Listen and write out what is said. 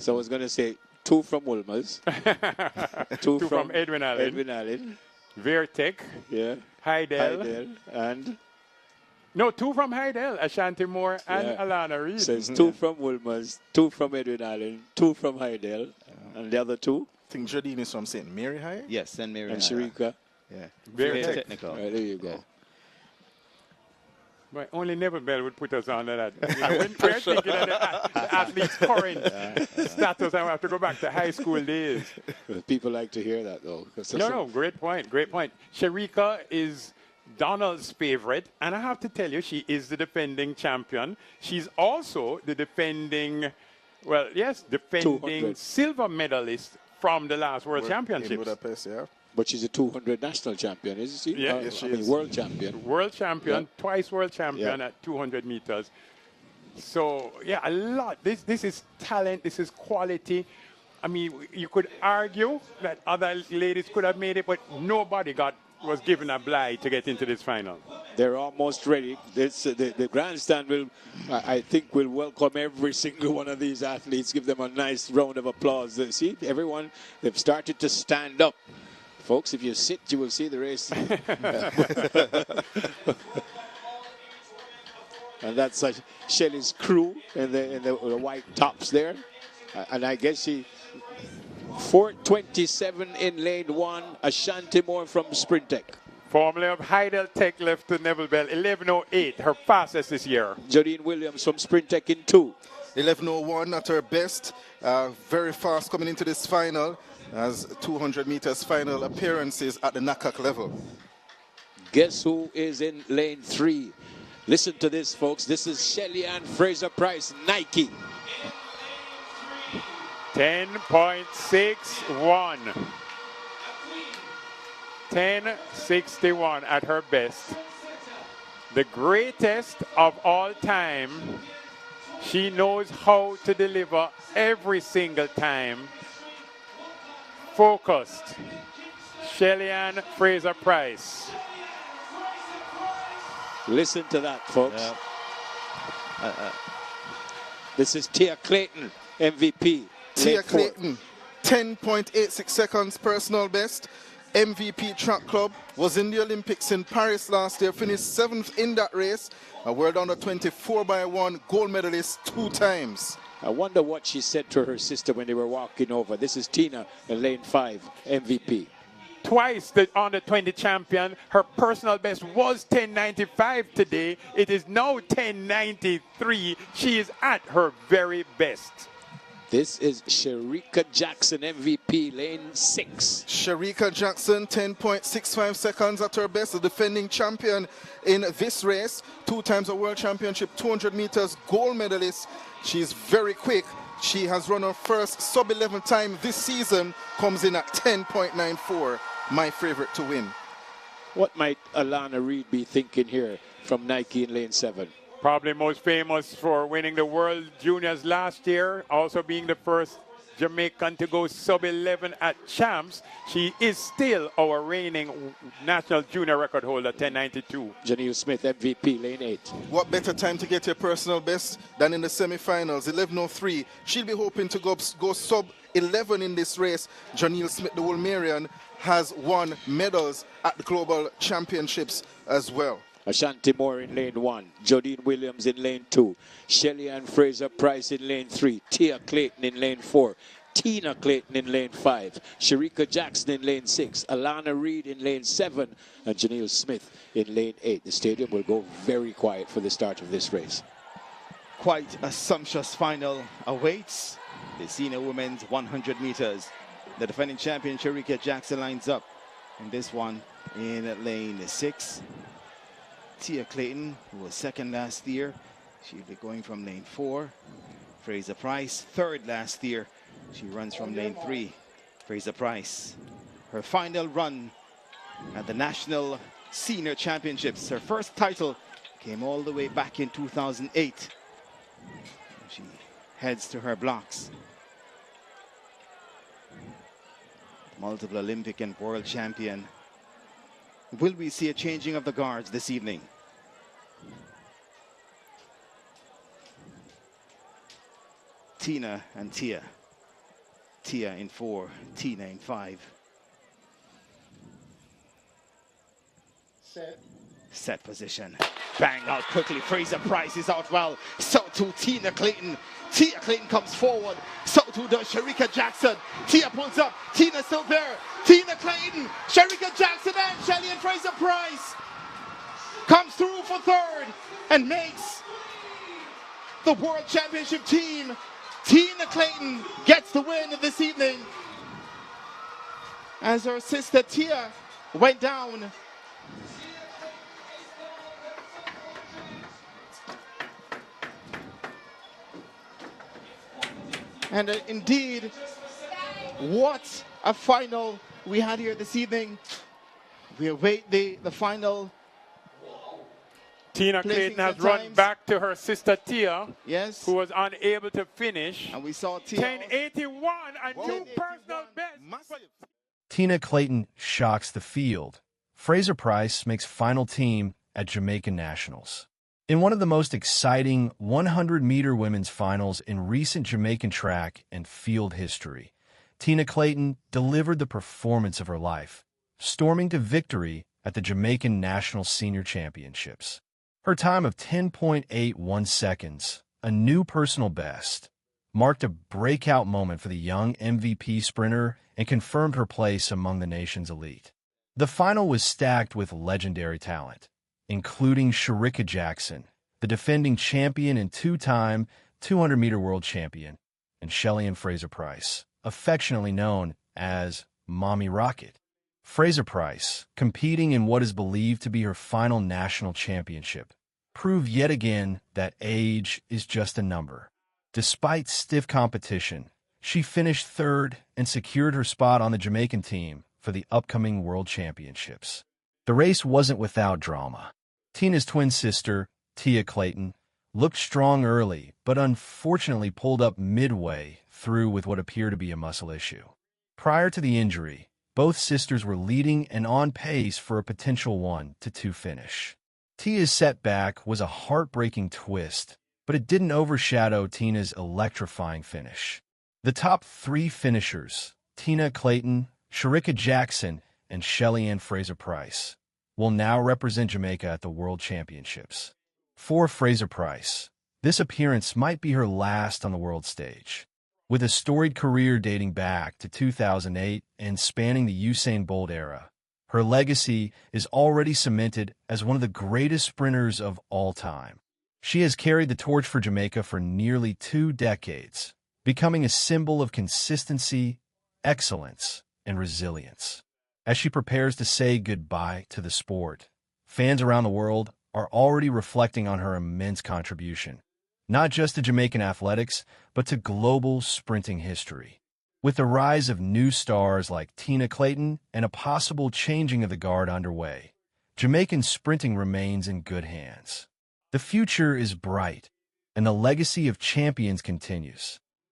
So I was going to say 2 from Wolmer's. 2 from Edwin Allen. Edwin Allen. Vertec. Yeah. Heidel. And? No, 2 from Heidel, Ashanti Moore and Alana Reid. So it's 2 from Wolmer's, 2 from Edwin Allen, 2 from Heidel, and the other 2? I think Jodine is from St. Mary High. Yes, St. Mary and High. Shericka. Yeah. Very technical. Right, there you go. But only Neville Bell would put us under that. You know, when we're thinking of the athlete's current status, I have to go back to high school days. People like to hear that, though. No, great point, great point. Shericka is Donald's favorite, and I have to tell you, she is the defending champion. She's also the defending, defending silver medalist from the last World Championships. In Budapest, yeah. But she's a 200 national champion, isn't she? Yeah, yes, she is. World champion. World champion, twice world champion at 200 meters. So, yeah, a lot. This is talent. This is quality. I mean, you could argue that other ladies could have made it, but nobody was given a blight to get into this final. They're almost ready. The grandstand I think, will welcome every single one of these athletes, give them a nice round of applause. See, everyone, they've started to stand up. Folks, if you sit, you will see the race. And that's Shelly's crew in the white tops there. And I guess she 4:27 in lane 1. Ashanti Moore from Sprintec. Formula of Heidel Tech left to Neville Bell, 11:08, her fastest this year. Jodine Williams from Sprintec in 2. 11:01 at her best. Very fast coming into this final, as 200 meters final appearances at the NACAC level. Guess who is in lane 3? Listen to this, folks. This is Shelly-Ann Fraser-Pryce, Nike. 10.61. 10.61 at her best. The greatest of all time. She knows how to deliver every single time. Focused. Shelly-Ann Fraser-Pryce. Listen to that, folks. This is Tia Clayton, MVP. Tia Clayton, 10.86 seconds personal best. MVP track club, was in the Olympics in Paris last year, finished 7th in that race. A World Under 24 by 1 gold medalist 2 times. I wonder what she said to her sister when they were walking over. This is Tina in lane 5, MVP. Twice the under 20 champion. Her personal best was 10.95 today. It is now 10.93. She is at her very best. This is Shericka Jackson, MVP, lane 6. Shericka Jackson, 10.65 seconds at her best, the defending champion in this race. 2 times a world championship, 200 meters gold medalist. She's very quick. She has run her first sub-11 time this season, comes in at 10.94. My favorite to win. What might Alana Reid be thinking here from Nike in lane 7? Probably most famous for winning the World Juniors last year, also being the first Jamaican to go sub-11 at Champs. She is still our reigning national junior record holder, 10.92. Janelle Smith, MVP, lane 8. What better time to get your personal best than in the semi-finals, 11:03. She'll be hoping to go sub-11 in this race. Janelle Smith, the Wolmerian, has won medals at the Global Championships as well. Ashanti Moore in lane 1. Jodine Williams in lane 2. Shelly-Ann Fraser-Pryce in lane 3. Tia Clayton in lane 4. Tina Clayton in lane 5. Shericka Jackson in lane 6. Alana Reid in lane 7. And Janelle Smith in lane 8. The stadium will go very quiet for the start of this race. Quite a sumptuous final awaits the senior women's 100 meters. The defending champion Shericka Jackson lines up in this one in lane 6. Tia Clayton, who was 2nd last year, she'll be going from lane 4. Fraser-Pryce, 3rd last year. She runs from lane 3. Fraser-Pryce, her final run at the National Senior Championships. Her first title came all the way back in 2008. She heads to her blocks. Multiple Olympic and world champion. Will we see a changing of the guards this evening? Tina and Tia. Tia in 4, Tina in 5. Set position. Bang out quickly. Fraser-Pryce is out well. So too Tina Clayton. Tia Clayton comes forward. So too does Shericka Jackson. Tia pulls up. Tina still there. Tina Clayton. Shericka Jackson and Shelly-Ann Fraser-Pryce comes through for third and makes the World Championship team. Tina Clayton gets the win this evening as her sister Tia went down. And indeed, what a final we had here this evening. We await the final. Tina Clayton has run back to her sister Tia, yes, who was unable to finish. And we saw Tia 10:81, a new personal best. Massive. Tina Clayton shocks the field. Fraser-Pryce makes final team at Jamaican Nationals. In one of the most exciting 100-meter women's finals in recent Jamaican track and field history, Tina Clayton delivered the performance of her life, storming to victory at the Jamaican National Senior Championships. Her time of 10.81 seconds, a new personal best, marked a breakout moment for the young MVP sprinter and confirmed her place among the nation's elite. The final was stacked with legendary talent, including Shericka Jackson, the defending champion and two-time 200-meter world champion, and Shelly-Ann Fraser-Pryce, affectionately known as Mommy Rocket. Fraser-Pryce, competing in what is believed to be her final national championship, proved yet again that age is just a number. Despite stiff competition, she finished third and secured her spot on the Jamaican team for the upcoming World Championships. The race wasn't without drama. Tina's twin sister, Tia Clayton, looked strong early, but unfortunately pulled up midway through with what appeared to be a muscle issue. Prior to the injury, both sisters were leading and on pace for a potential 1-2 finish. Tia's setback was a heartbreaking twist, but it didn't overshadow Tina's electrifying finish. The top three finishers, Tina Clayton, Shericka Jackson, and Shelly-Ann Fraser-Pryce, will now represent Jamaica at the World Championships. For Fraser-Pryce, this appearance might be her last on the world stage. With a storied career dating back to 2008 and spanning the Usain Bolt era, her legacy is already cemented as one of the greatest sprinters of all time. She has carried the torch for Jamaica for nearly 2 decades, becoming a symbol of consistency, excellence, and resilience. As she prepares to say goodbye to the sport, fans around the world are already reflecting on her immense contribution, not just to Jamaican athletics, but to global sprinting history. With the rise of new stars like Tina Clayton and a possible changing of the guard underway, Jamaican sprinting remains in good hands. The future is bright, and the legacy of champions continues.